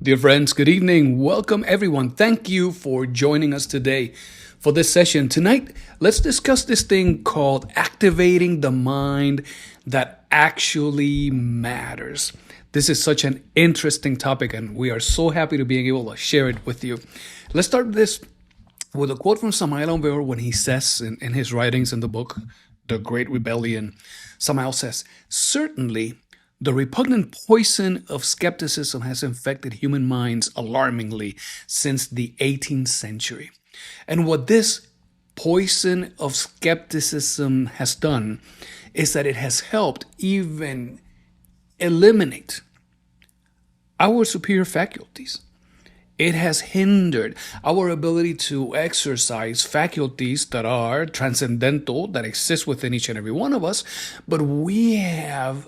Dear friends, good evening. Welcome everyone. Thank you for joining us today for this session. Tonight, let's discuss this thing called activating the mind that actually matters. This is such an interesting topic, and we are so happy to be able to share it with you. Let's start this with a quote from Samael Weir when he says in his writings in the book, The Great Rebellion. Samael says, "Certainly, the repugnant poison of skepticism has infected human minds alarmingly since the 18th century. And what this poison of skepticism has done is that it has helped even eliminate our superior faculties. It has hindered our ability to exercise faculties that are transcendental, that exist within each and every one of us, but we have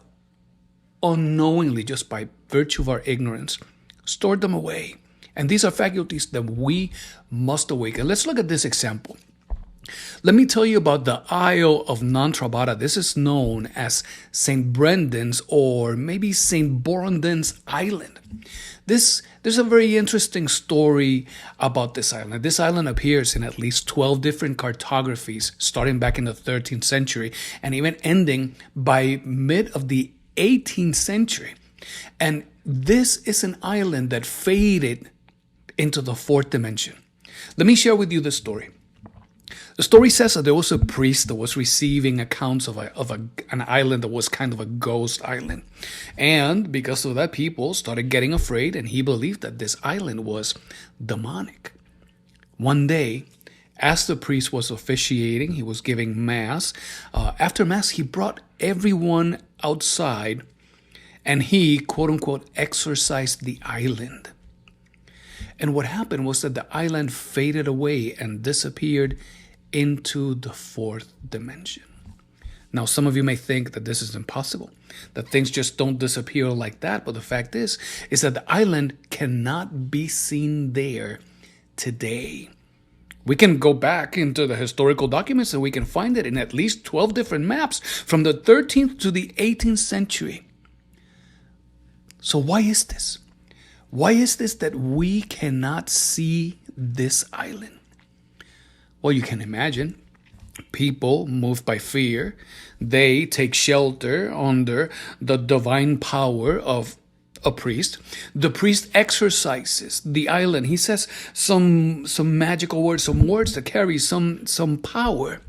unknowingly, just by virtue of our ignorance, stored them away. And these are faculties that we must awaken." Let's look at this example. Let me tell you about the Isle of Nantrabada. This is known as St. Brendan's or maybe St. Borondon's Island. There's a very interesting story about this island. This island appears in at least 12 different cartographies, starting back in the 13th century and even ending by mid of the 18th century. And this is an island that faded into the fourth dimension. Let me share with you the story. The story says that there was a priest that was receiving accounts of an island that was kind of a ghost island. And because of that, people started getting afraid, and he believed that this island was demonic. One day, as the priest was officiating, he was giving mass. After mass, he brought everyone outside and he, quote unquote, exorcised the island. And what happened was that the island faded away and disappeared into the fourth dimension. Now, some of you may think that this is impossible, that things just don't disappear like that. But the fact is that the island cannot be seen there today. We can go back into the historical documents and we can find it in at least 12 different maps from the 13th to the 18th century. So why is this? Why is this that we cannot see this island? Well, you can imagine people moved by fear. They take shelter under the divine power of a priest. The priest exercises the island. He says some magical words, some words that carry some power.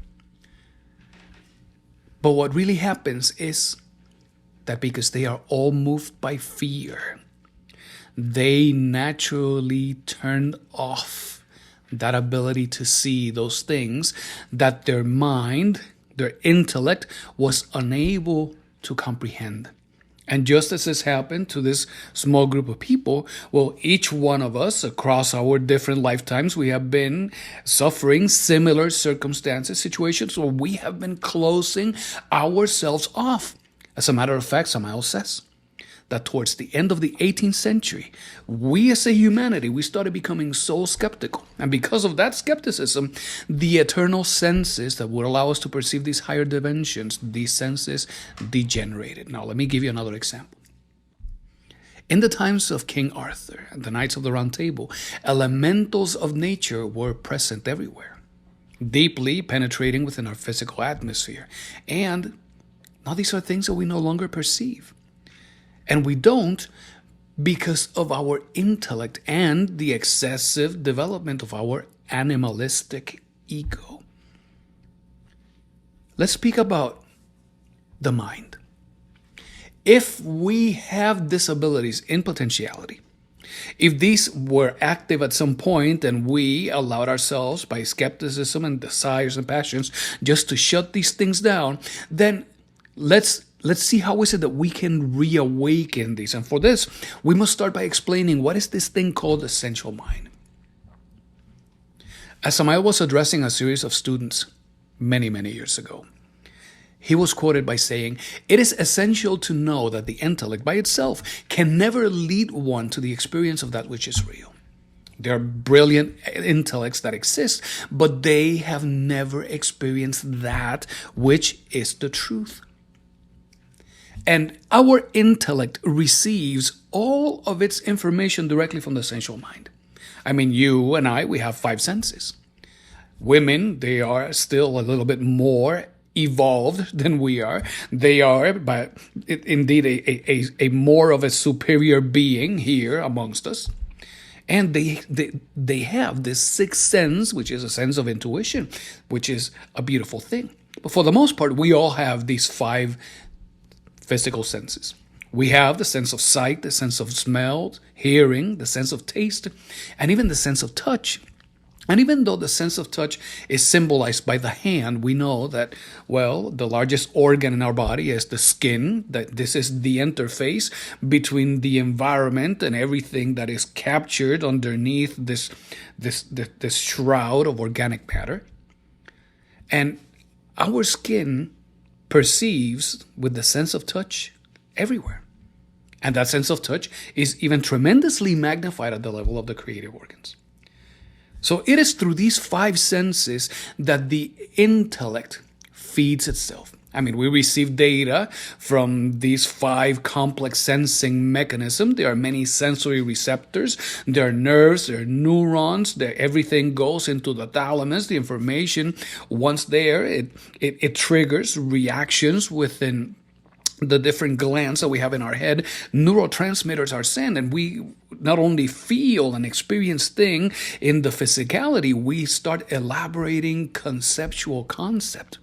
But what really happens is that because they are all moved by fear, they naturally turn off that ability to see those things that their mind, their intellect, was unable to comprehend. And just as this happened to this small group of people, well, each one of us across our different lifetimes, we have been suffering similar circumstances, situations where we have been closing ourselves off. As a matter of fact, Samael says that towards the end of the 18th century, we as a humanity, we started becoming so skeptical. And because of that skepticism, the eternal senses that would allow us to perceive these higher dimensions, these senses degenerated. Now, let me give you another example. In the times of King Arthur and the Knights of the Round Table, elementals of nature were present everywhere, deeply penetrating within our physical atmosphere. And now these are things that we no longer perceive. And we don't because of our intellect and the excessive development of our animalistic ego. Let's speak about the mind. If we have disabilities in potentiality, if these were active at some point and we allowed ourselves by skepticism and desires and passions just to shut these things down, then let's see how is it that we can reawaken these. And for this, we must start by explaining what is this thing called the essential mind. As Samael was addressing a series of students many, many years ago, he was quoted by saying, "It is essential to know that the intellect by itself can never lead one to the experience of that which is real. There are brilliant intellects that exist, but they have never experienced that which is the truth." And our intellect receives all of its information directly from the sensual mind. I mean, you and I, we have five senses. Women, they are still a little bit more evolved than we are. They are, but indeed, a more of a superior being here amongst us. And they have this sixth sense, which is a sense of intuition, which is a beautiful thing. But for the most part, we all have these five physical senses. We have the sense of sight, the sense of smell, hearing, the sense of taste, and even the sense of touch. And even though the sense of touch is symbolized by the hand, we know that, well, the largest organ in our body is the skin, that this is the interface between the environment and everything that is captured underneath this shroud of organic matter. And our skin perceives with the sense of touch everywhere. And that sense of touch is even tremendously magnified at the level of the creative organs. So it is through these five senses that the intellect feeds itself. I mean, we receive data from these five complex sensing mechanisms. There are many sensory receptors. There are nerves, there are neurons. Everything goes into the thalamus. The information, once there, it triggers reactions within the different glands that we have in our head. Neurotransmitters are sent, and we not only feel and experience things in the physicality, we start elaborating conceptual concept.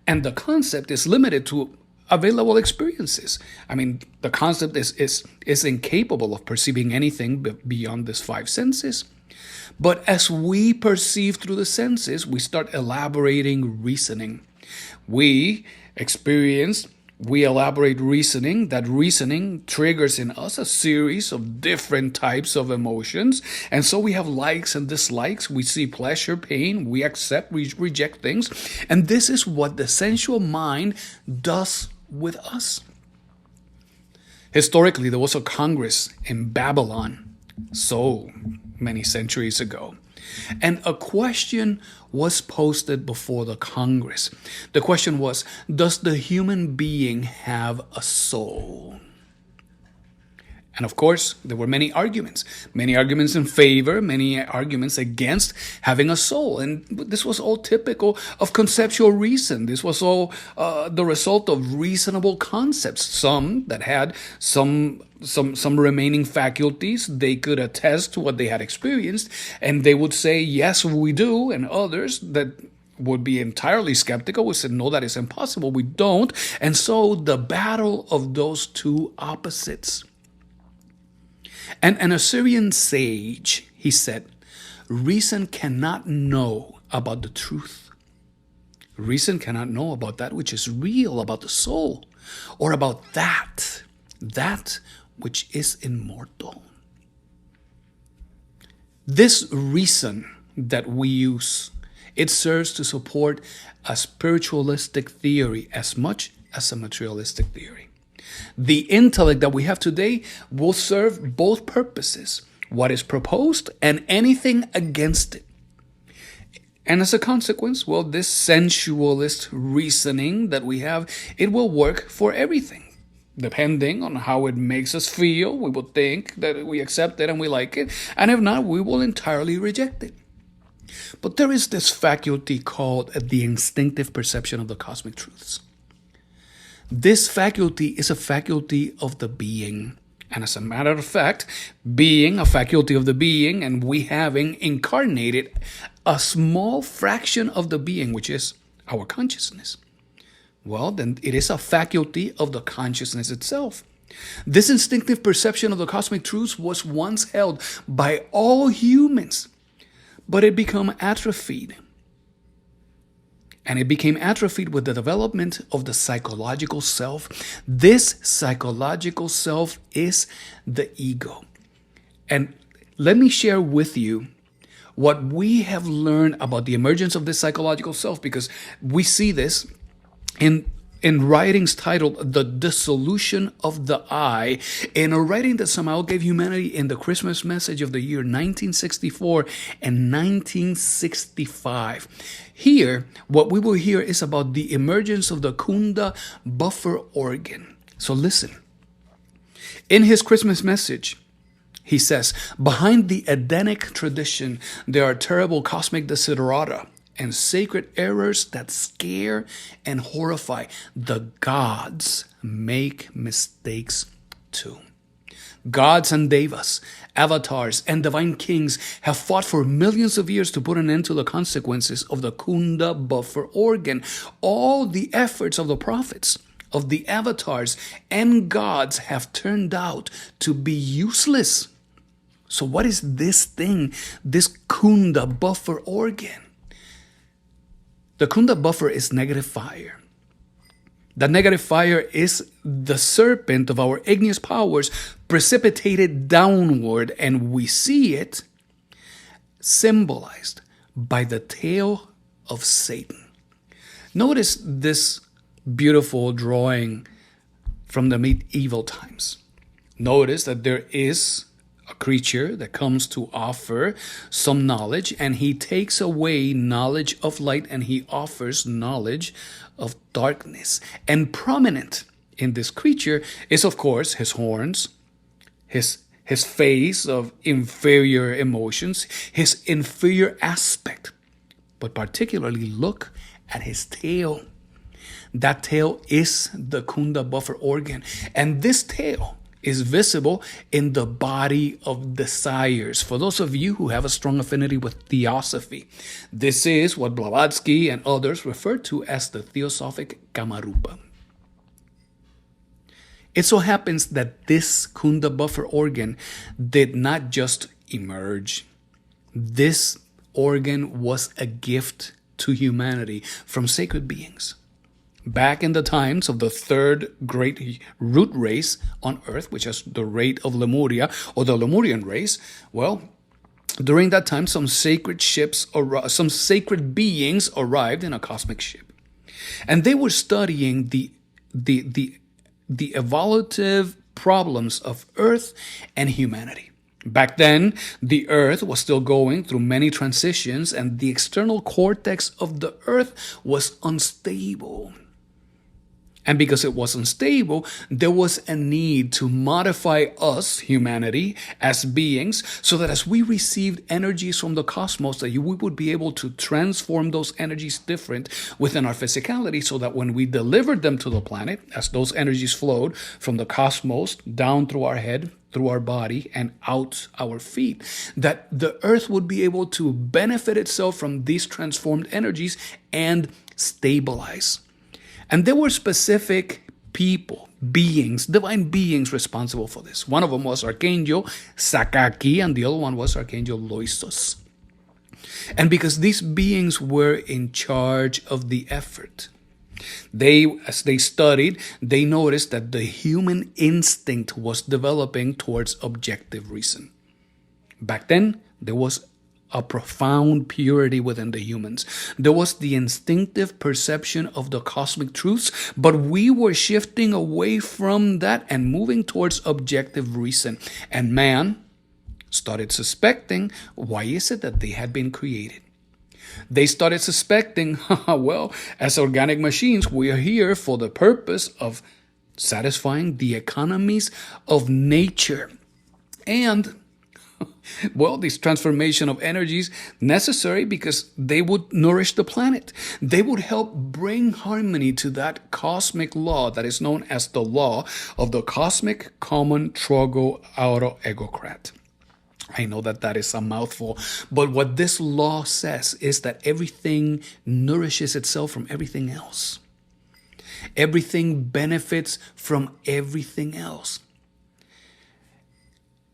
And the concept is limited to available experiences. I mean, the concept is incapable of perceiving anything beyond these five senses. But as we perceive through the senses, we start elaborating reasoning. We elaborate reasoning. That reasoning triggers in us a series of different types of emotions. And so we have likes and dislikes. We see pleasure, pain. We accept, we reject things. And this is what the sensual mind does with us. Historically, there was a congress in Babylon so many centuries ago. And a question was posted before the Congress. The question was, does the human being have a soul? And of course, there were many arguments in favor, many arguments against having a soul. And this was all typical of conceptual reason. This was all the result of reasonable concepts. Some that had some remaining faculties, they could attest to what they had experienced, and they would say, yes, we do. And others that would be entirely skeptical would say, no, that is impossible. We don't. And so the battle of those two opposites. And an Assyrian sage, he said, reason cannot know about the truth. Reason cannot know about that which is real, about the soul, or about that which is immortal. This reason that we use, it serves to support a spiritualistic theory as much as a materialistic theory. The intellect that we have today will serve both purposes, what is proposed and anything against it. And as a consequence, well, this sensualist reasoning that we have, it will work for everything. Depending on how it makes us feel, we will think that we accept it and we like it. And if not, we will entirely reject it. But there is this faculty called the instinctive perception of the cosmic truths. This faculty is a faculty of the being. And as a matter of fact, being a faculty of the being and we having incarnated a small fraction of the being, which is our consciousness, well, then it is a faculty of the consciousness itself. This instinctive perception of the cosmic truths was once held by all humans, but it became atrophied. And it became atrophied with the development of the psychological self. This psychological self is the ego. And let me share with you what we have learned about the emergence of this psychological self, because we see this in writings titled The Dissolution of the I, in a writing that somehow gave humanity in the Christmas message of the year 1964 and 1965. Here, what we will hear is about the emergence of the Kundabuffer organ. So listen. In his Christmas message, he says, behind the Edenic tradition, there are terrible cosmic desiderata and sacred errors that scare and horrify. The gods make mistakes too. Gods and devas, avatars, and divine kings have fought for millions of years to put an end to the consequences of the Kundabuffer organ. All the efforts of the prophets, of the avatars, and gods have turned out to be useless. So what is this thing, this Kundabuffer organ? The Kundabuffer is negative fire. That negative fire is the serpent of our igneous powers precipitated downward, and we see it symbolized by the tail of Satan. Notice this beautiful drawing from the medieval times. Notice that there is a creature that comes to offer some knowledge, and he takes away knowledge of light and he offers knowledge of darkness. And prominent in this creature is, of course, his horns, his face of inferior emotions, his inferior aspect. But particularly look at his tail. That tail is the Kundabuffer organ. And this tail is visible in the body of desires. For those of you who have a strong affinity with theosophy, this is what Blavatsky and others refer to as the theosophic Kamarupa. It so happens that this Kundabuffer organ did not just emerge. This organ was a gift to humanity from sacred beings. Back in the times of the third great root race on earth, which is the race of Lemuria, or the Lemurian race, well, during that time, some sacred beings arrived in a cosmic ship. And they were studying the evolutive problems of Earth and humanity. Back then, the Earth was still going through many transitions, and the external cortex of the Earth was unstable. And because it was unstable, there was a need to modify us, humanity, as beings, so that as we received energies from the cosmos, that we would be able to transform those energies different within our physicality, so that when we delivered them to the planet, as those energies flowed from the cosmos down through our head, through our body, and out our feet, that the earth would be able to benefit itself from these transformed energies and stabilize. And there were specific people, beings, divine beings responsible for this. One of them was Archangel Sakaki, and the other one was Archangel Loisos. And because these beings were in charge of the effort, as they studied, they noticed that the human instinct was developing towards objective reason. Back then, there was a profound purity within the humans. There was the instinctive perception of the cosmic truths, but we were shifting away from that and moving towards objective reason. And man started suspecting, why is it that they had been created? They started suspecting, well, as organic machines, we are here for the purpose of satisfying the economies of nature. And well, this transformation of energies necessary because they would nourish the planet. They would help bring harmony to that cosmic law that is known as the law of the cosmic common trogo auto egocrat. I know that is a mouthful, but what this law says is that everything nourishes itself from everything else. Everything benefits from everything else.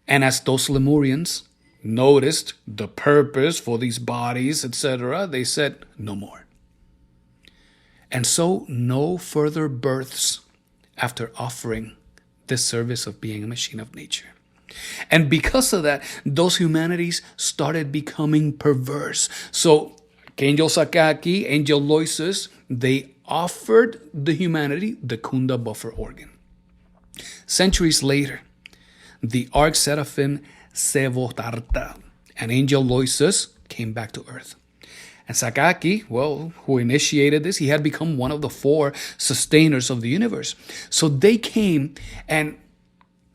And as those Lemurians noticed the purpose for these bodies, etc., they said, no more. And so no further births after offering this service of being a machine of nature. And because of that, those humanities started becoming perverse. So Angel Sakaki, Angel Loisos, they offered the humanity the Kundabuffer organ. Centuries later, the Arch-Seraphim Sevotarta and Angel Loisos came back to earth. And Sakaki, well, who initiated this, he had become one of the four sustainers of the universe. So they came and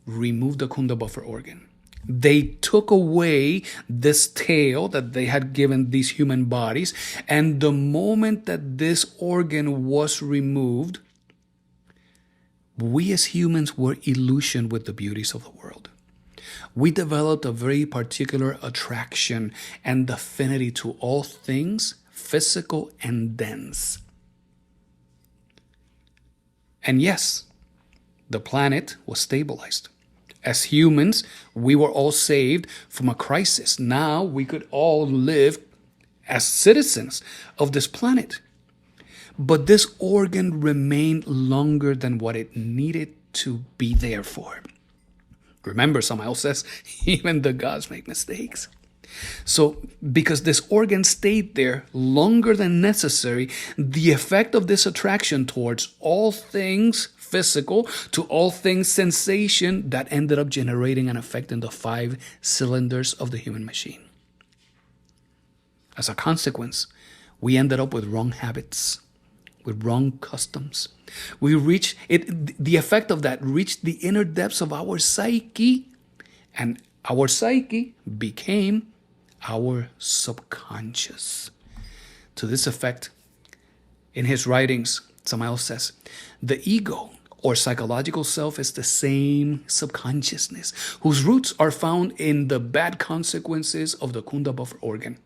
removed the Kundabuffer organ. They took away this tail that they had given these human bodies. And the moment that this organ was removed, we as humans were illusioned with the beauties of the world. We developed a very particular attraction and affinity to all things physical and dense. And yes, the planet was stabilized. As humans, we were all saved from a crisis. Now we could all live as citizens of this planet. But this organ remained longer than what it needed to be there for. Remember, Samael says, even the gods make mistakes. So, because this organ stayed there longer than necessary, the effect of this attraction towards all things physical to all things sensation, that ended up generating an effect in the 5 cylinders of the human machine. As a consequence, we ended up with wrong habits, with wrong customs. We reached it. The effect of that reached the inner depths of our psyche, and our psyche became our subconscious. To this effect, in his writings, Samael says, the ego or psychological self is the same subconsciousness whose roots are found in the bad consequences of the Kundabuffer organ.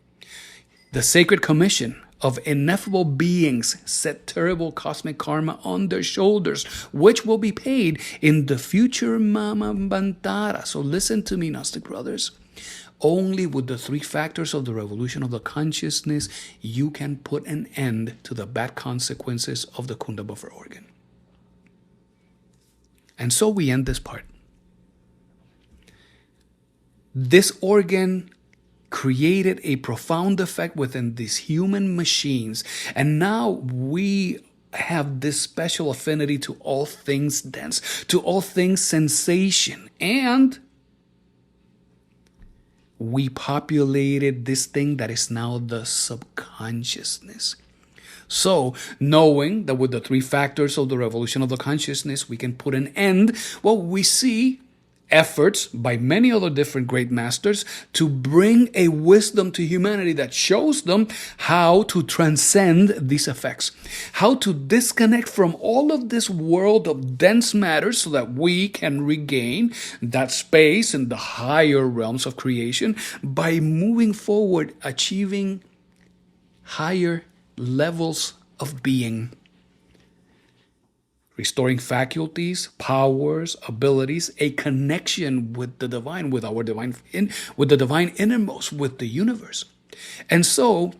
The sacred commission of ineffable beings set terrible cosmic karma on their shoulders, which will be paid in the future Mamambantara. So listen to me, Gnostic brothers. Only with the 3 factors of the revolution of the consciousness, you can put an end to the bad consequences of the Kundabuffer organ. And so we end this part. This organ created a profound effect within these human machines. And now we have this special affinity to all things dense, to all things sensation. And we populated this thing that is now the subconsciousness. So, knowing that with the 3 factors of the revolution of the consciousness, we can put an end, well, we see efforts by many other different great masters to bring a wisdom to humanity that shows them how to transcend these effects, how to disconnect from all of this world of dense matter so that we can regain that space in the higher realms of creation by moving forward, achieving higher levels of being. Restoring faculties, powers, abilities, a connection with the divine, with the divine innermost, with the universe. And so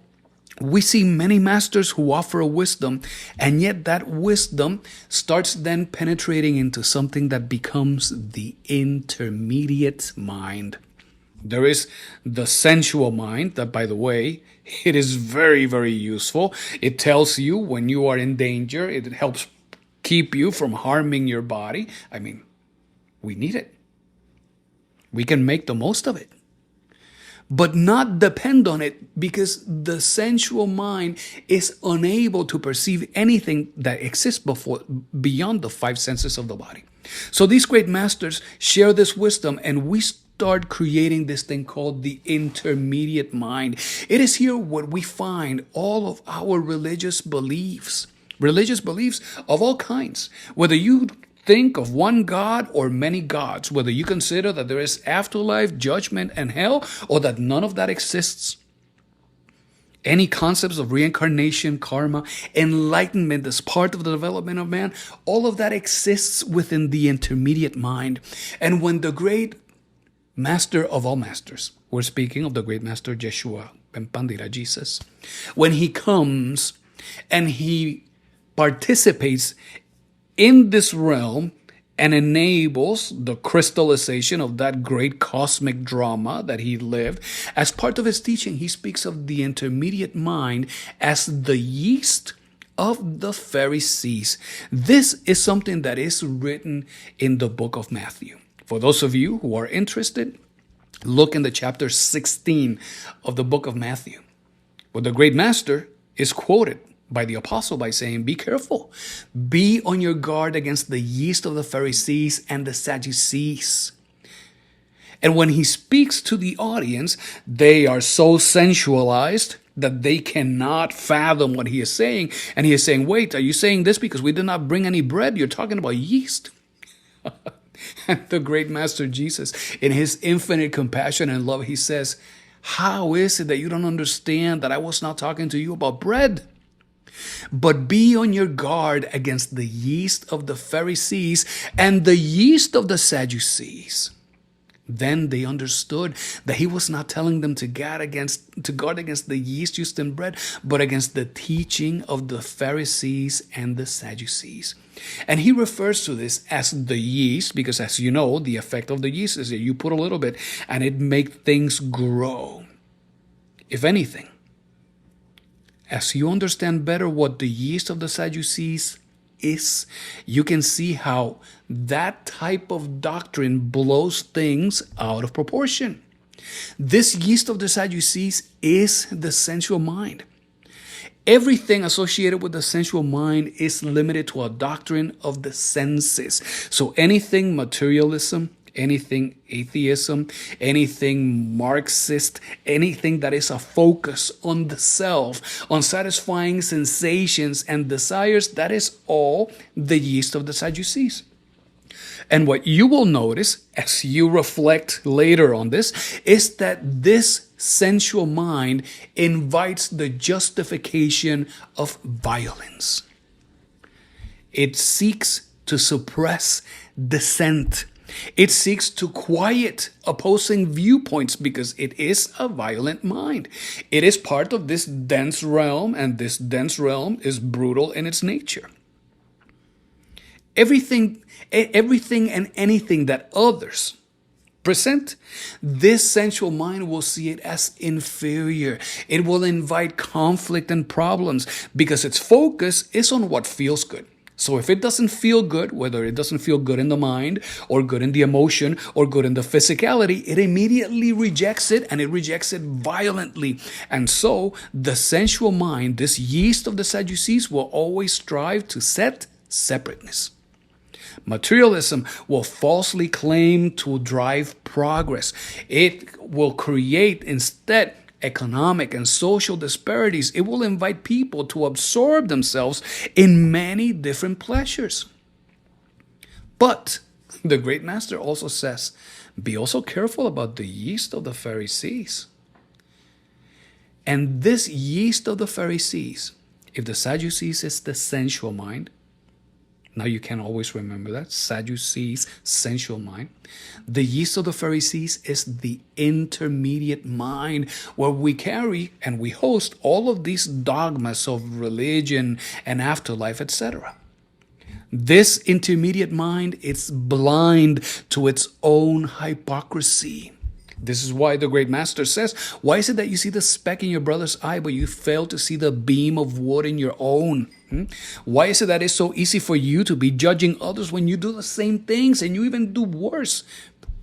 we see many masters who offer a wisdom, and yet that wisdom starts then penetrating into something that becomes the intermediate mind. There is the sensual mind that, by the way, it is very, very useful. It tells you when you are in danger. It helps keep you from harming your body. I mean, we need it. We can make the most of it, but not depend on it, because the sensual mind is unable to perceive anything that exists beyond the 5 senses of the body. So these great masters share this wisdom, and we start creating this thing called the intermediate mind. It is here where we find all of our religious beliefs of all kinds. Whether you think of one God or many gods, whether you consider that there is afterlife, judgment, and hell, or that none of that exists. Any concepts of reincarnation, karma, enlightenment as part of the development of man, all of that exists within the intermediate mind. And when the great master of all masters, we're speaking of the great master Yeshua, Pandira, Jesus, when he comes and he participates in this realm and enables the crystallization of that great cosmic drama that he lived. As part of his teaching, he speaks of the intermediate mind as the yeast of the Pharisees. This is something that is written in the book of Matthew. For those of you who are interested, look in the chapter 16 of the book of Matthew. But the great master is quoted by the apostle by saying, be careful. Be on your guard against the yeast of the Pharisees and the Sadducees. And when he speaks to the audience, they are so sensualized that they cannot fathom what he is saying. And he is saying, wait, are you saying this because we did not bring any bread? You're talking about yeast. And the great master Jesus, in his infinite compassion and love, he says, how is it that you don't understand that I was not talking to you about bread? But be on your guard against the yeast of the Pharisees and the yeast of the Sadducees. Then they understood that he was not telling them to guard against the yeast used in bread, but against the teaching of the Pharisees and the Sadducees. And he refers to this as the yeast because, as you know, the effect of the yeast is that you put a little bit and it makes things grow. If anything, as you understand better what the yeast of the Sadducees is, you can see how that type of doctrine blows things out of proportion. This yeast of the Sadducees is the sensual mind. Everything associated with the sensual mind is limited to a doctrine of the senses. So anything materialism, anything atheism, anything Marxist, anything that is a focus on the self, on satisfying sensations and desires, that is all the yeast of the Sadducees. And what you will notice as you reflect later on this is that this sensual mind invites the justification of violence. It seeks to suppress dissent. It seeks to quiet opposing viewpoints because it is a violent mind. It is part of this dense realm, and this dense realm is brutal in its nature. Everything and anything that others present, this sensual mind will see it as inferior. It will invite conflict and problems because its focus is on what feels good. So if it doesn't feel good, whether it doesn't feel good in the mind or good in the emotion or good in the physicality, it immediately rejects it, and it rejects it violently. And so the sensual mind, this yeast of the Sadducees, will always strive to set separateness. Materialism will falsely claim to drive progress. It will create instead economic and social disparities. It will invite people to absorb themselves in many different pleasures. But the great master also says, be also careful about the yeast of the Pharisees. And this yeast of the Pharisees, if the Sadducees is the sensual mind, now you can always remember that, Sadducees, sensual mind. The yeast of the Pharisees is the intermediate mind, where we carry and we host all of these dogmas of religion and afterlife, etc. This intermediate mind is blind to its own hypocrisy. This is why the great master says, why is it that you see the speck in your brother's eye, but you fail to see the beam of wood in your own? Why is it that it's so easy for you to be judging others when you do the same things and you even do worse?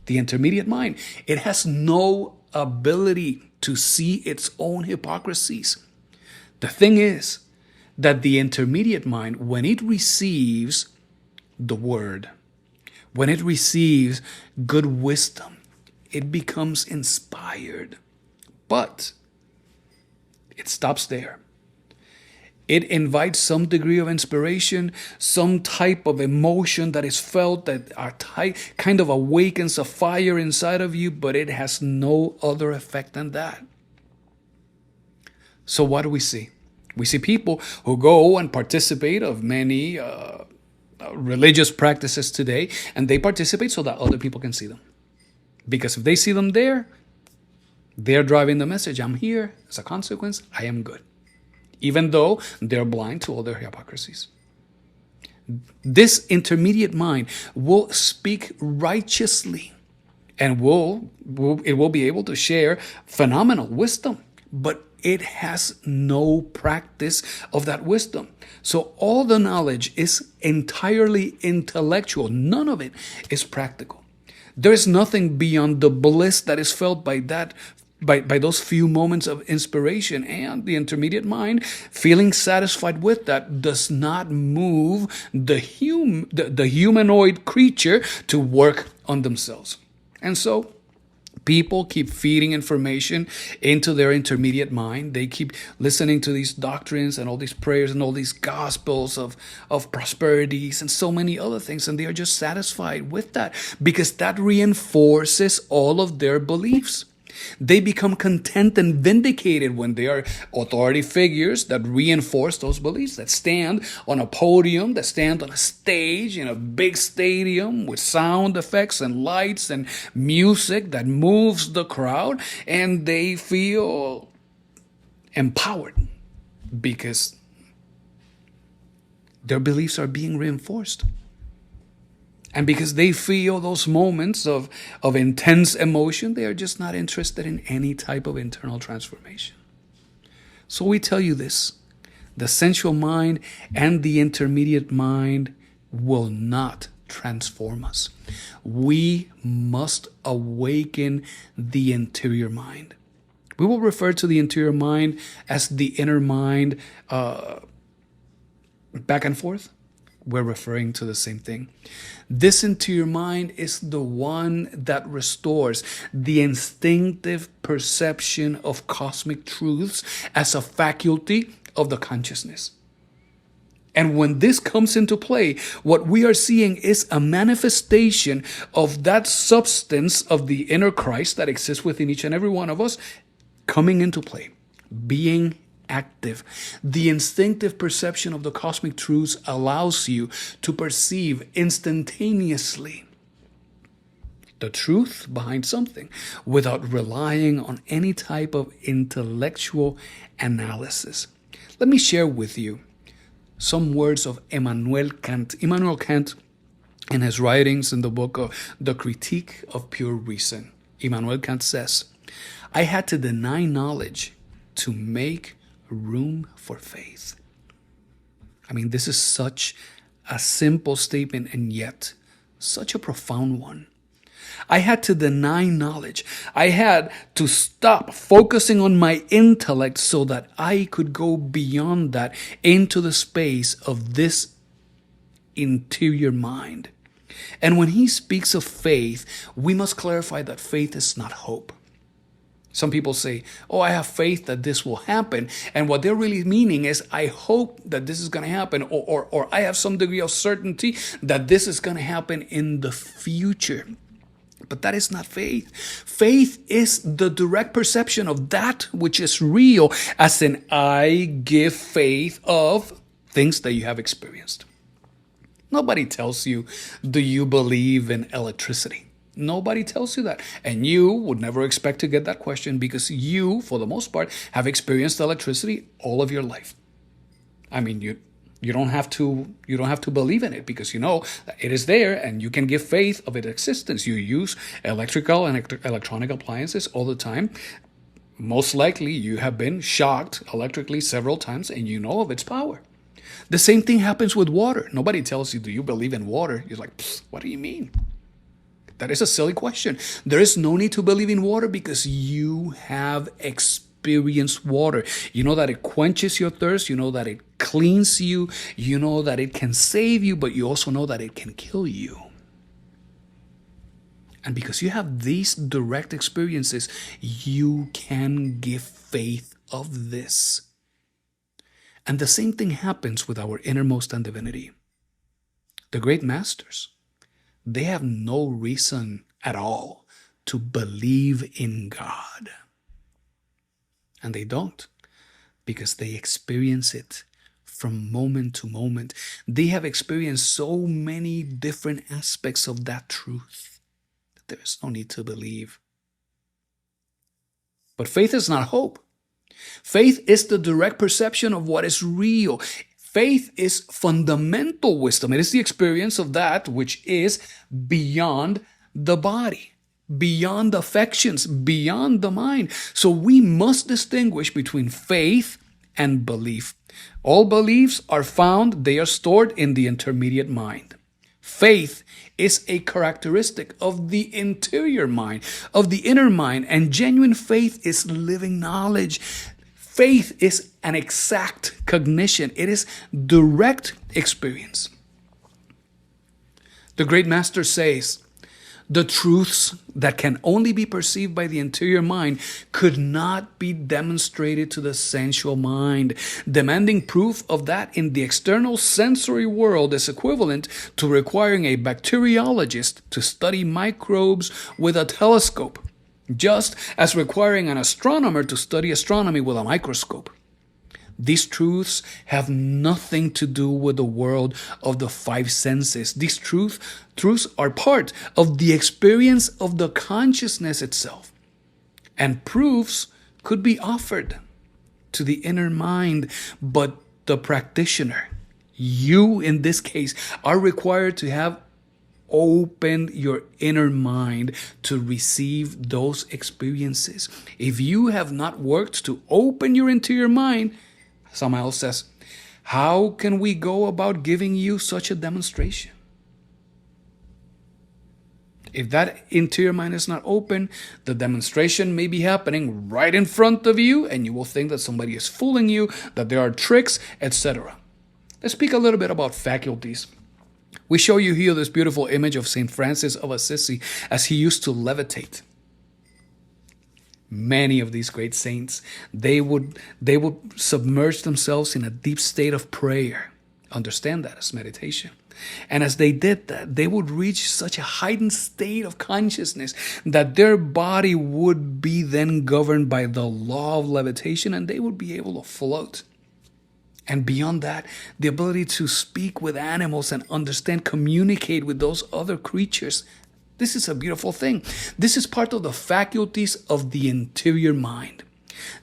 The intermediate mind, it has no ability to see its own hypocrisies. The thing is that the intermediate mind, when it receives the word, when it receives good wisdom, it becomes inspired. But it stops there. It invites some degree of inspiration, some type of emotion that is felt, that are kind of awakens a fire inside of you, but it has no other effect than that. So what do we see? We see people who go and participate of many religious practices today, and they participate so that other people can see them. Because if they see them there, they're driving the message, I'm here. As a consequence, I am good. Even though they're blind to all their hypocrisies. This intermediate mind will speak righteously and it will be able to share phenomenal wisdom, but it has no practice of that wisdom. So all the knowledge is entirely intellectual. None of it is practical. There is nothing beyond the bliss that is felt by that by those few moments of inspiration, and the intermediate mind, feeling satisfied with that, does not move the humanoid creature to work on themselves. And so people keep feeding information into their intermediate mind. They keep listening to these doctrines and all these prayers and all these gospels of prosperities and so many other things. And they are just satisfied with that because that reinforces all of their beliefs. They become content and vindicated when they are authority figures that reinforce those beliefs, that stand on a podium, that stand on a stage in a big stadium with sound effects and lights and music that moves the crowd, and they feel empowered because their beliefs are being reinforced. And because they feel those moments of intense emotion, they are just not interested in any type of internal transformation. So we tell you this: the sensual mind and the intermediate mind will not transform us. We must awaken the interior mind. We will refer to the interior mind as the inner mind back and forth. We're referring to the same thing. This interior mind is the one that restores the instinctive perception of cosmic truths as a faculty of the consciousness. And when this comes into play, what we are seeing is a manifestation of that substance of the inner Christ that exists within each and every one of us coming into play, being active. The instinctive perception of the cosmic truths allows you to perceive instantaneously the truth behind something without relying on any type of intellectual analysis. Let me share with you some words of Immanuel Kant. Immanuel Kant, in his writings in the book of The Critique of Pure Reason, Immanuel Kant says, "I had to deny knowledge to make room for faith." I mean, this is such a simple statement and yet such a profound one. I had to deny knowledge. I had to stop focusing on my intellect so that I could go beyond that into the space of this interior mind. And when he speaks of faith, we must clarify that faith is not hope. Some people say, "Oh, I have faith that this will happen." And what they're really meaning is, I hope that this is going to happen, or I have some degree of certainty that this is going to happen in the future. But that is not faith. Faith is the direct perception of that which is real, as in, I give faith of things that you have experienced. Nobody tells you, do you believe in electricity? Nobody tells you that. And you would never expect to get that question because you, for the most part, have experienced electricity all of your life. I mean, you don't have to believe in it because you know that it is there and you can give faith of its existence. You use electrical and electronic appliances all the time. Most likely you have been shocked electrically several times and you know of its power. The same thing happens with water. Nobody tells you, do you believe in water? You're like, what do you mean? That is a silly question. There is no need to believe in water because you have experienced water. You know that it quenches your thirst. You know that it cleans you. You know that it can save you, but you also know that it can kill you. And because you have these direct experiences, you can give faith of this. And the same thing happens with our innermost and divinity. The great masters, they have no reason at all to believe in God. And they don't, because they experience it from moment to moment. They have experienced so many different aspects of that truth that there is no need to believe. But faith is not hope. Faith is the direct perception of what is real. Faith is fundamental wisdom. It is the experience of that which is beyond the body, beyond the affections, beyond the mind. So we must distinguish between faith and belief. All beliefs are found, they are stored in the intermediate mind. Faith is a characteristic of the interior mind, of the inner mind, and genuine faith is living knowledge. Faith is an exact cognition. It is direct experience. The great master says, the truths that can only be perceived by the interior mind could not be demonstrated to the sensual mind. Demanding proof of that in the external sensory world is equivalent to requiring a bacteriologist to study microbes with a telescope, just as requiring an astronomer to study astronomy with a microscope. These truths have nothing to do with the world of the five senses. These truths are part of the experience of the consciousness itself. And proofs could be offered to the inner mind, but the practitioner, you in this case, are required to have opened your inner mind to receive those experiences. If you have not worked to open your interior mind, Samael says, how can we go about giving you such a demonstration? If that interior mind is not open, the demonstration may be happening right in front of you, and you will think that somebody is fooling you, that there are tricks, etc. Let's speak a little bit about faculties. We show you here this beautiful image of St. Francis of Assisi as he used to levitate. Many of these great saints, they would submerge themselves in a deep state of prayer. Understand that as meditation. And as they did that, they would reach such a heightened state of consciousness that their body would be then governed by the law of levitation, and they would be able to float. And beyond that, the ability to speak with animals and understand, communicate with those other creatures. This is a beautiful thing. This is part of the faculties of the interior mind.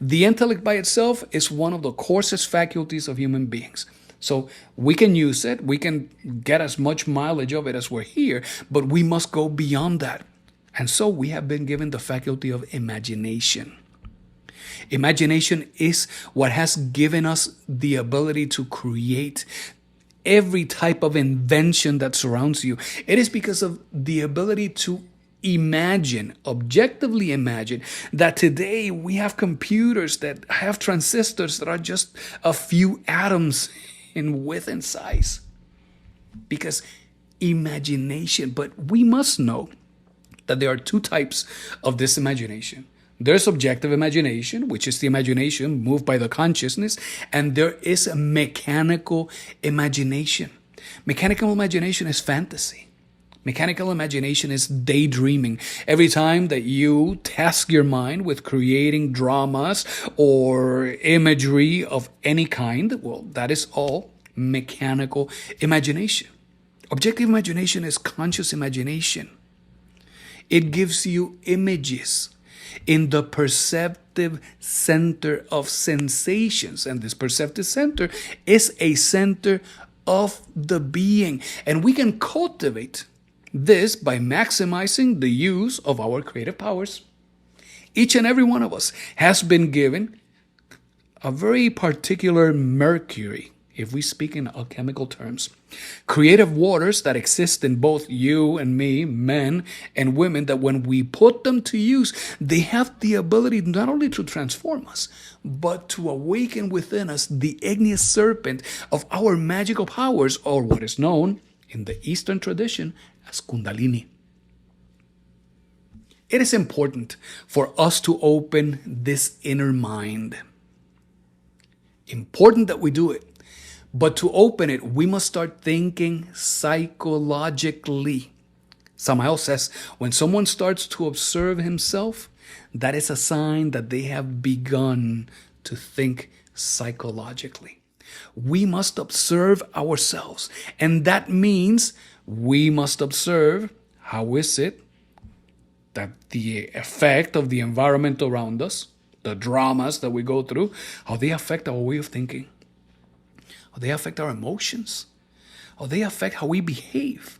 The intellect by itself is one of the coarsest faculties of human beings. So we can use it. We can get as much mileage of it as we're here, but we must go beyond that. And so we have been given the faculty of imagination. Imagination is what has given us the ability to create every type of invention that surrounds you. It is because of the ability to imagine, objectively imagine, that today we have computers that have transistors that are just a few atoms in width and size. Because imagination, but we must know that there are two types of this imagination. There's objective imagination, which is the imagination moved by the consciousness, and there is a mechanical imagination. Mechanical imagination is fantasy. Mechanical imagination is daydreaming. Every time that you task your mind with creating dramas or imagery of any kind, well, that is all mechanical imagination. Objective imagination is conscious imagination. It gives you images in the perceptive center of sensations. And this perceptive center is a center of the being. And we can cultivate this by maximizing the use of our creative powers. Each and every one of us has been given a very particular mercury, if we speak in alchemical terms. Creative waters that exist in both you and me, men and women, that when we put them to use, they have the ability not only to transform us, but to awaken within us the igneous serpent of our magical powers, or what is known in the Eastern tradition as Kundalini. It is important for us to open this inner mind. Important that we do it. But to open it, we must start thinking psychologically. Samael says, when someone starts to observe himself, that is a sign that they have begun to think psychologically. We must observe ourselves. And that means we must observe how is it that the effect of the environment around us, the dramas that we go through, how they affect our way of thinking. How they affect our emotions, how they affect how we behave.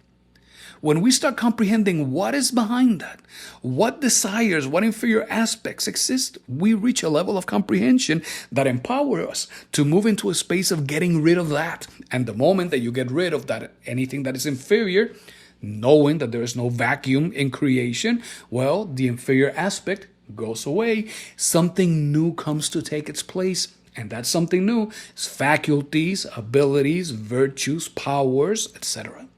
When we start comprehending what is behind that, what desires, what inferior aspects exist, we reach a level of comprehension that empowers us to move into a space of getting rid of that. And the moment that you get rid of that, anything that is inferior, knowing that there is no vacuum in creation, well, the inferior aspect goes away. Something new comes to take its place. And that something new is faculties, abilities, virtues, powers, etc.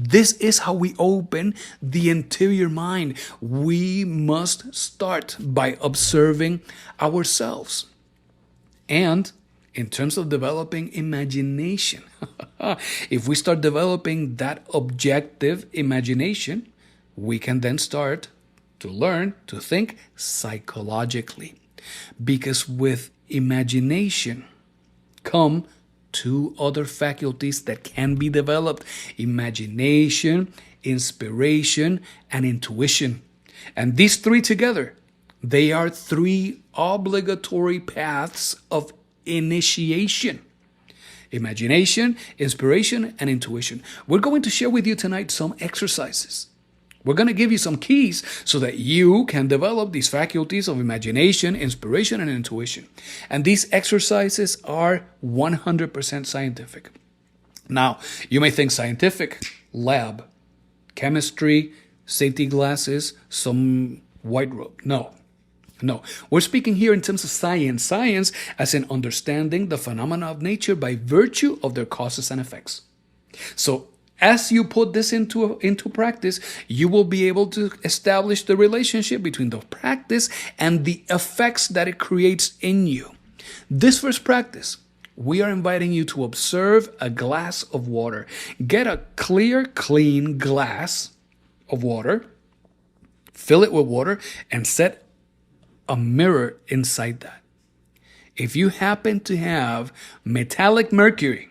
This is how we open the interior mind. We must start by observing ourselves. And in terms of developing imagination, if we start developing that objective imagination, we can then start to learn to think psychologically. Because with imagination come two other faculties that can be developed: imagination, inspiration, and intuition. And these three together, they are three obligatory paths of initiation: imagination, inspiration, and intuition. We're going to share with you tonight some exercises. We're going to give you some keys so that you can develop these faculties of imagination, inspiration, and intuition. And these exercises are 100% scientific. Now, you may think scientific, lab, chemistry, safety glasses, some white robe. No. We're speaking here in terms of science. Science as in understanding the phenomena of nature by virtue of their causes and effects. So, as you put this into practice, you will be able to establish the relationship between the practice and the effects that it creates in you. This first practice, we are inviting you to observe a glass of water. Get a clear, clean glass of water, fill it with water, and set a mirror inside that. If you happen to have metallic mercury,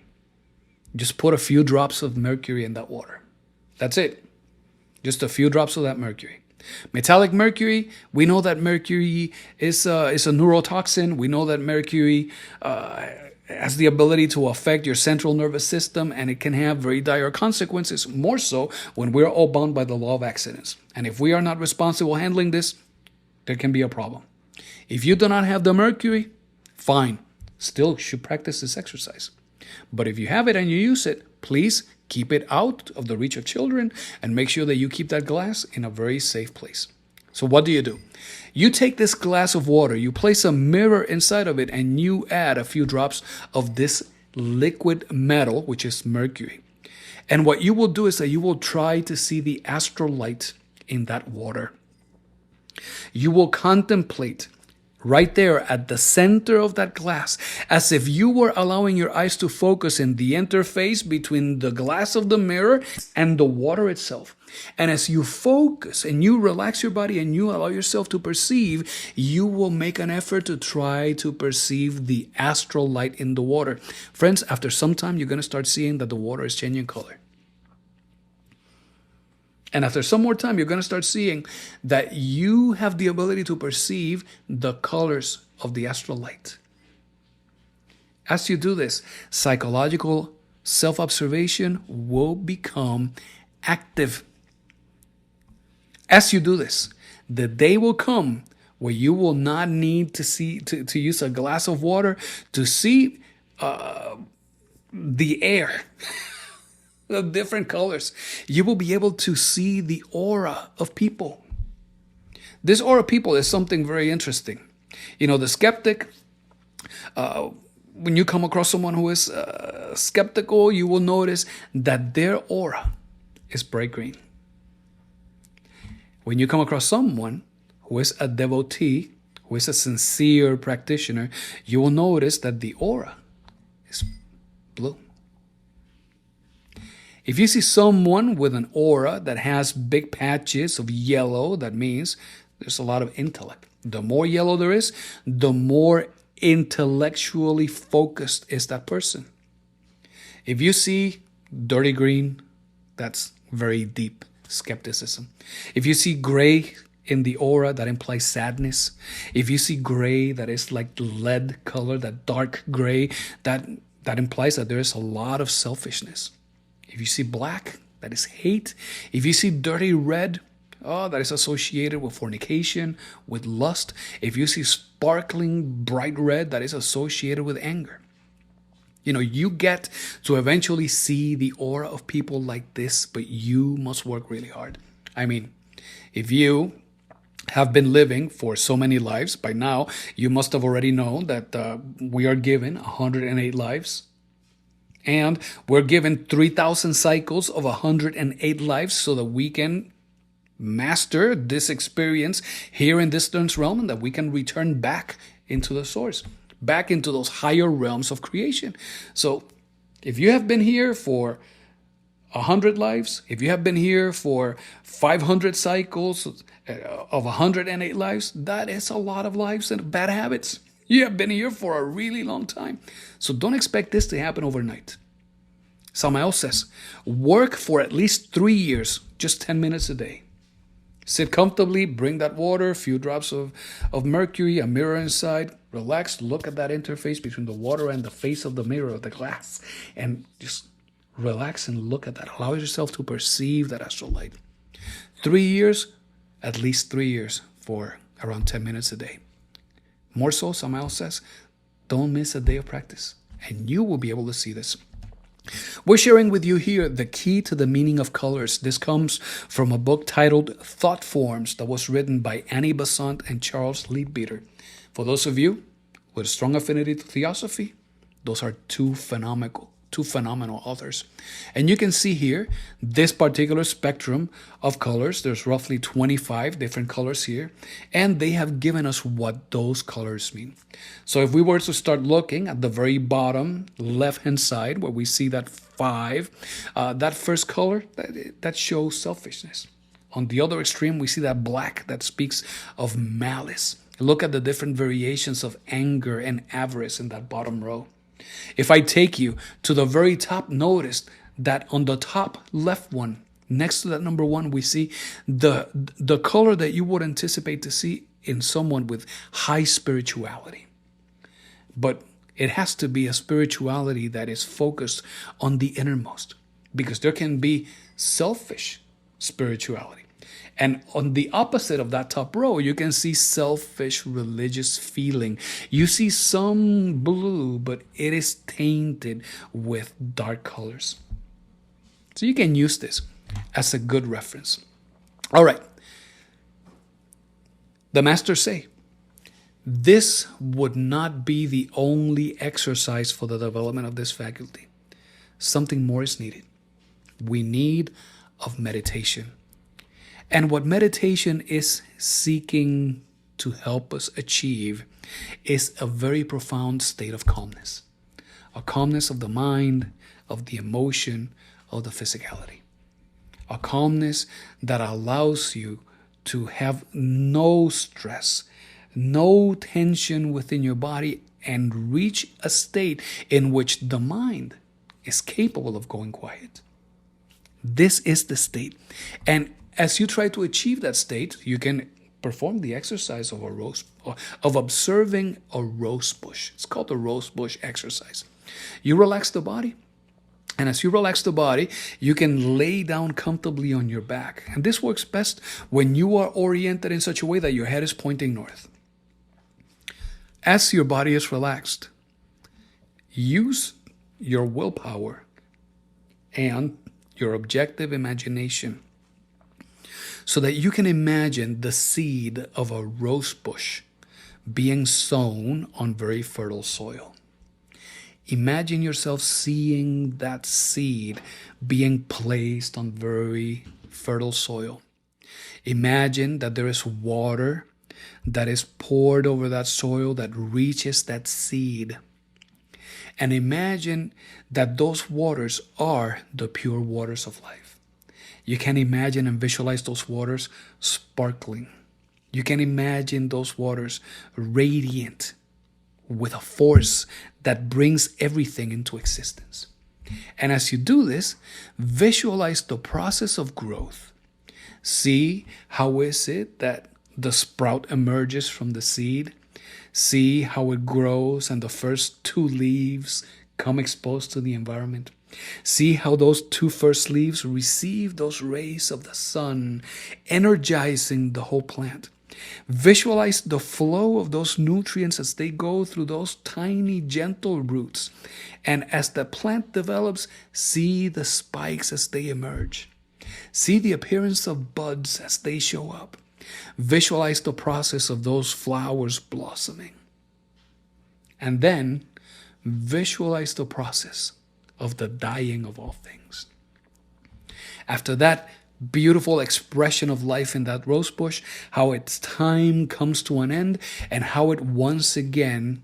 just put a few drops of mercury in that water. That's it. Just a few drops of that mercury. Metallic mercury, we know that mercury is a neurotoxin. We know that mercury has the ability to affect your central nervous system, and it can have very dire consequences, more so when we're all bound by the law of accidents. And if we are not responsible handling this, there can be a problem. If you do not have the mercury, fine. Still should practice this exercise. But if you have it and you use it, please keep it out of the reach of children and make sure that you keep that glass in a very safe place. So what do? You take this glass of water, you place a mirror inside of it, and you add a few drops of this liquid metal, which is mercury. And what you will do is that you will try to see the astral light in that water. You will contemplate right there at the center of that glass, as if you were allowing your eyes to focus in the interface between the glass of the mirror and the water itself. And as you focus and you relax your body and you allow yourself to perceive, you will make an effort to try to perceive the astral light in the water. Friends, after some time, you're going to start seeing that the water is changing color. And after some more time, you're going to start seeing that you have the ability to perceive the colors of the astral light. As you do this, psychological self-observation will become active. As you do this, the day will come where you will not need to use a glass of water to see the air. Of different colors. You will be able to see the aura of people. This aura of people is something very interesting. You know, the skeptic, when you come across someone who is skeptical, you will notice that their aura is bright green. When you come across someone who is a devotee, who is a sincere practitioner, you will notice that the aura is blue. If you see someone with an aura that has big patches of yellow, that means there's a lot of intellect. The more yellow there is, the more intellectually focused is that person. If you see dirty green, that's very deep skepticism. If you see gray in the aura, that implies sadness. If you see gray that is like lead color, that dark gray, that implies that there is a lot of selfishness. If you see black, that is hate. If you see dirty red, oh, that is associated with fornication, with lust. If you see sparkling bright red, that is associated with anger. You know, you get to eventually see the aura of people like this, but you must work really hard. I mean, if you have been living for so many lives, by now you must have already known that we are given 108 lives. And we're given 3,000 cycles of 108 lives so that we can master this experience here in this third realm, and that we can return back into the source, back into those higher realms of creation. So if you have been here for 100 lives, if you have been here for 500 cycles of 108 lives, that is a lot of lives and bad habits. You have been here for a really long time. So don't expect this to happen overnight. Samael says, work for at least 3 years, just 10 minutes a day. Sit comfortably, bring that water, a few drops of mercury, a mirror inside. Relax, look at that interface between the water and the face of the mirror, of the glass. And just relax and look at that. Allow yourself to perceive that astral light. 3 years, at least 3 years, for around 10 minutes a day. More so, Samael says, don't miss a day of practice, and you will be able to see this. We're sharing with you here the key to the meaning of colors. This comes from a book titled Thought Forms that was written by Annie Besant and Charles Leadbeater. For those of you with a strong affinity to theosophy, those are two phenomenal authors. And you can see here this particular spectrum of colors. There's roughly 25 different colors here, and they have given us what those colors mean. So if we were to start looking at the very bottom left-hand side where we see that 5, that first color, that shows selfishness. On the other extreme, we see that black that speaks of malice. Look at the different variations of anger and avarice in that bottom row. If I take you to the very top, notice that on the top left one, next to that number 1, we see the color that you would anticipate to see in someone with high spirituality. But it has to be a spirituality that is focused on the innermost, because there can be selfish spirituality. And on the opposite of that top row, you can see selfish religious feeling. You see some blue, but it is tainted with dark colors. So you can use this as a good reference. All right. The masters say, this would not be the only exercise for the development of this faculty. Something more is needed. We need of meditation. And what meditation is seeking to help us achieve is a very profound state of calmness. A calmness of the mind, of the emotion, of the physicality. A calmness that allows you to have no stress, no tension within your body, and reach a state in which the mind is capable of going quiet. This is the state. And as you try to achieve that state, you can perform the exercise of observing a rose bush. It's called the rose bush exercise. You relax the body, and as you relax the body, you can lay down comfortably on your back. And this works best when you are oriented in such a way that your head is pointing north. As your body is relaxed, use your willpower and your objective imagination so that you can imagine the seed of a rose bush being sown on very fertile soil. Imagine yourself seeing that seed being placed on very fertile soil. Imagine that there is water that is poured over that soil that reaches that seed. And imagine that those waters are the pure waters of life. You can imagine and visualize those waters sparkling. You can imagine those waters radiant with a force that brings everything into existence. And as you do this, visualize the process of growth. See how is it that the sprout emerges from the seed. See how it grows and the first 2 leaves come exposed to the environment. See how those two first leaves receive those rays of the sun, energizing the whole plant. Visualize the flow of those nutrients as they go through those tiny, gentle roots. And as the plant develops, see the spikes as they emerge. See the appearance of buds as they show up. Visualize the process of those flowers blossoming. And then visualize the process of the dying of all things. After that beautiful expression of life in that rose bush, how its time comes to an end and how it once again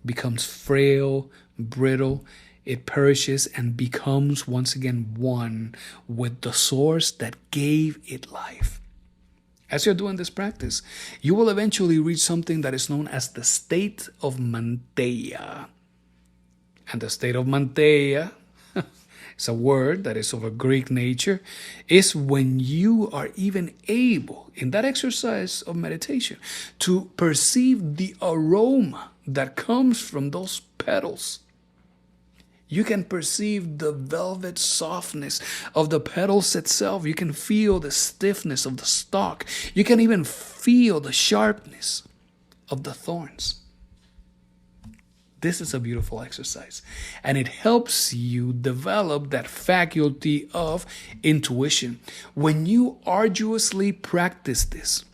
becomes frail, brittle, it perishes and becomes once again one with the source that gave it life. As you're doing this practice, you will eventually reach something that is known as the state of Manteia. And the state of Manteia, it's a word that is of a Greek nature, is when you are even able, in that exercise of meditation, to perceive the aroma that comes from those petals. You can perceive the velvet softness of the petals itself. You can feel the stiffness of the stalk. You can even feel the sharpness of the thorns. This is a beautiful exercise, and it helps you develop that faculty of intuition. When you arduously practice this,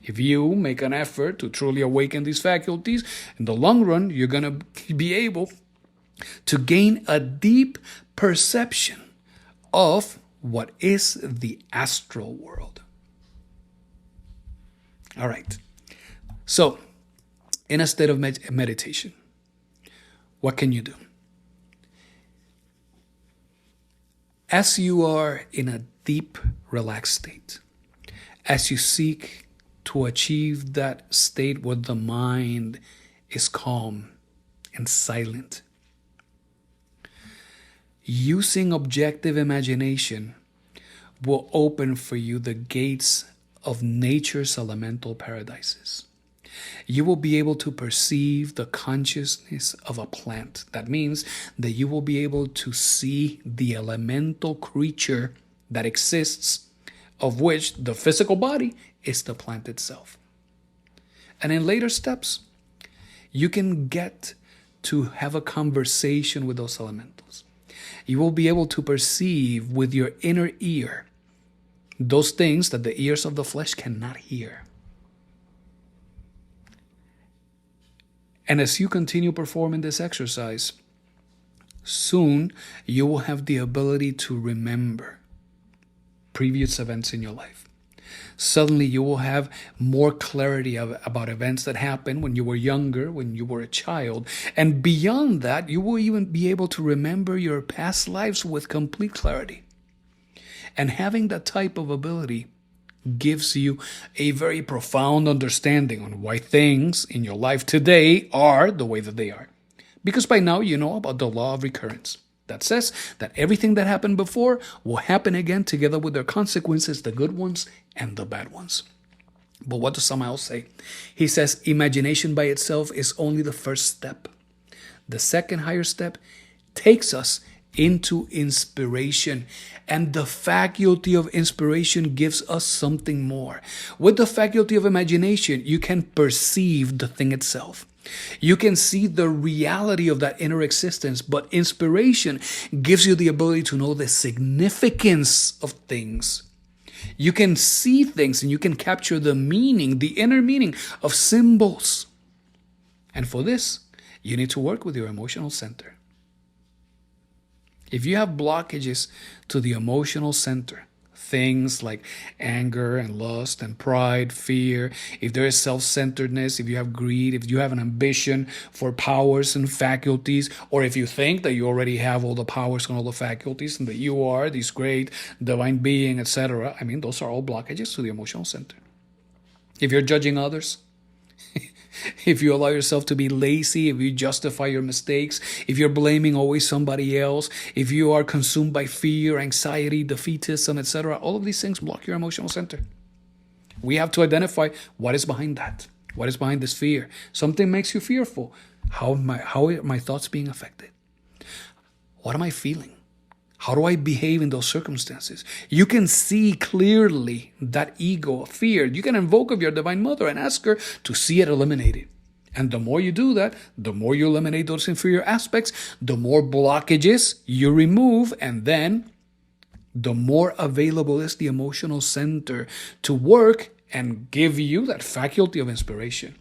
if you make an effort to truly awaken these faculties, in the long run, you're going to be able to gain a deep perception of what is the astral world. All right. So, in a state of meditation, what can you do? As you are in a deep, relaxed state, as you seek to achieve that state where the mind is calm and silent, using objective imagination will open for you the gates of nature's elemental paradises. You will be able to perceive the consciousness of a plant. That means that you will be able to see the elemental creature that exists, of which the physical body is the plant itself. And in later steps, you can get to have a conversation with those elementals. You will be able to perceive with your inner ear those things that the ears of the flesh cannot hear. And as you continue performing this exercise, soon you will have the ability to remember previous events in your life. Suddenly you will have more clarity about events that happened when you were younger, when you were a child. And beyond that, you will even be able to remember your past lives with complete clarity. And having that type of ability gives you a very profound understanding on why things in your life today are the way that they are. Because by now you know about the law of recurrence that says that everything that happened before will happen again together with their consequences, the good ones and the bad ones. But what does Samael say? He says imagination by itself is only the first step. The second higher step takes us into inspiration, and the faculty of inspiration gives us something more. With the faculty of imagination, you can perceive the thing itself. You can see the reality of that inner existence, but inspiration gives you the ability to know the significance of things. You can see things and you can capture the meaning, the inner meaning of symbols. And for this, you need to work with your emotional center. If you have blockages to the emotional center, things like anger and lust and pride, fear, if there is self-centeredness, if you have greed, if you have an ambition for powers and faculties, or if you think that you already have all the powers and all the faculties and that you are this great divine being, etc., those are all blockages to the emotional center. If you're judging others, if you allow yourself to be lazy, if you justify your mistakes, if you're blaming always somebody else, if you are consumed by fear, anxiety, defeatism, etc., all of these things block your emotional center. We have to identify what is behind that. What is behind this fear? Something makes you fearful. How are my thoughts being affected? What am I feeling? How do I behave in those circumstances? You can see clearly that ego, fear. You can invoke of your divine mother and ask her to see it eliminated. And the more you do that, the more you eliminate those inferior aspects, the more blockages you remove, and then the more available is the emotional center to work and give you that faculty of inspiration.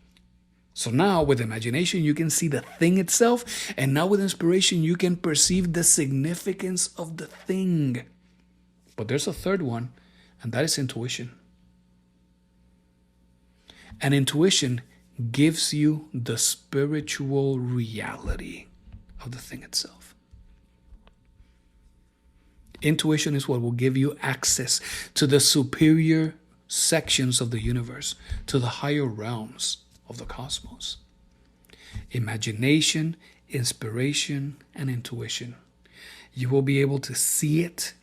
So now with imagination, you can see the thing itself. And now with inspiration, you can perceive the significance of the thing. But there's a third one, and that is intuition. And intuition gives you the spiritual reality of the thing itself. Intuition is what will give you access to the superior sections of the universe, to the higher realms of the cosmos. Imagination, inspiration, and intuition. You will be able to see it.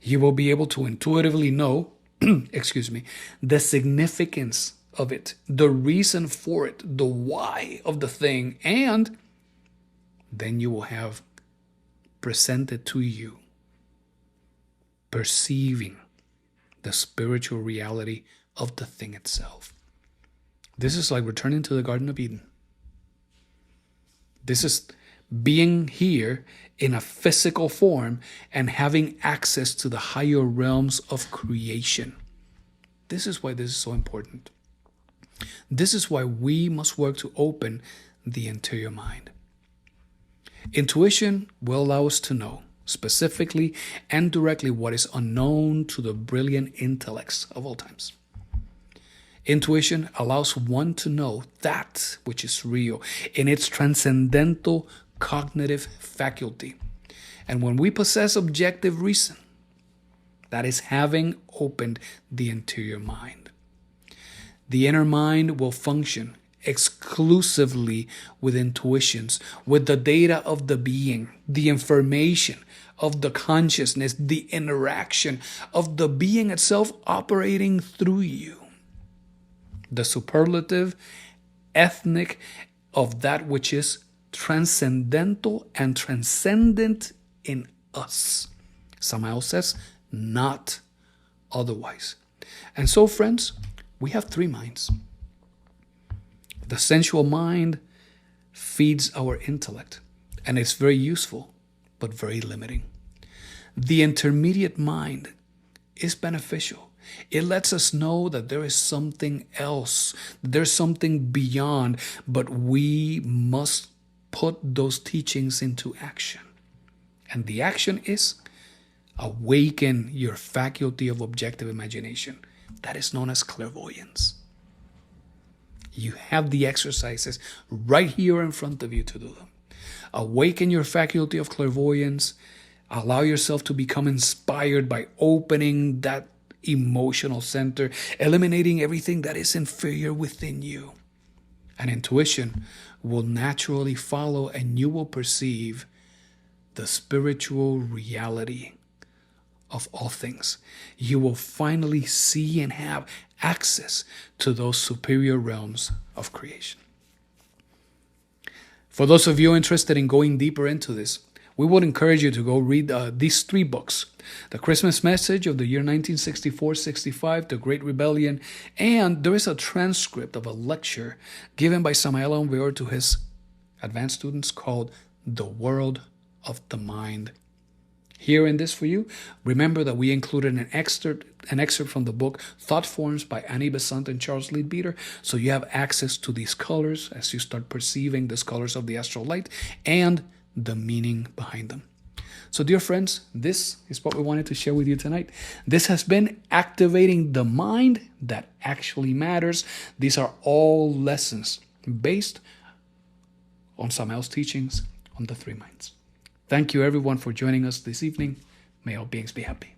You will be able to intuitively know, the significance of it, the reason for it, the why of the thing, and then you will have presented to you, perceiving the spiritual reality of the thing itself. This is like returning to the Garden of Eden. This is being here in a physical form and having access to the higher realms of creation. This is why this is so important. This is why we must work to open the interior mind. Intuition will allow us to know specifically and directly what is unknown to the brilliant intellects of all times. Intuition allows one to know that which is real in its transcendental cognitive faculty. And when we possess objective reason, that is having opened the interior mind. The inner mind will function exclusively with intuitions, with the data of the being, the information of the consciousness, the interaction of the being itself operating through you. The superlative, ethnic of that which is transcendental and transcendent in us. Samael says, not otherwise. And so, friends, we have three minds. The sensual mind feeds our intellect, and it's very useful, but very limiting. The intermediate mind is beneficial. It lets us know that there is something else, there's something beyond, but we must put those teachings into action. And the action is awaken your faculty of objective imagination. That is known as clairvoyance. You have the exercises right here in front of you to do them. Awaken your faculty of clairvoyance. Allow yourself to become inspired by opening that emotional center, eliminating everything that is inferior within you. And intuition will naturally follow, and you will perceive the spiritual reality of all things. You will finally see and have access to those superior realms of creation. For those of you interested in going deeper into this, we would encourage you to go read these three books: The Christmas Message of the year 1964-65, The Great Rebellion, and there is a transcript of a lecture given by Samael Aumveor to his advanced students called The World of the Mind. Here in this for you, remember that we included an excerpt from the book Thought Forms by Annie Besant and Charles Leadbeater, so you have access to these colors as you start perceiving these colors of the astral light and the meaning behind them. So dear friends, this is what we wanted to share with you tonight. This has been Activating the Mind That Actually Matters. These are all lessons based on Samael's teachings on the three minds. Thank you everyone for joining us this evening. May all beings be happy.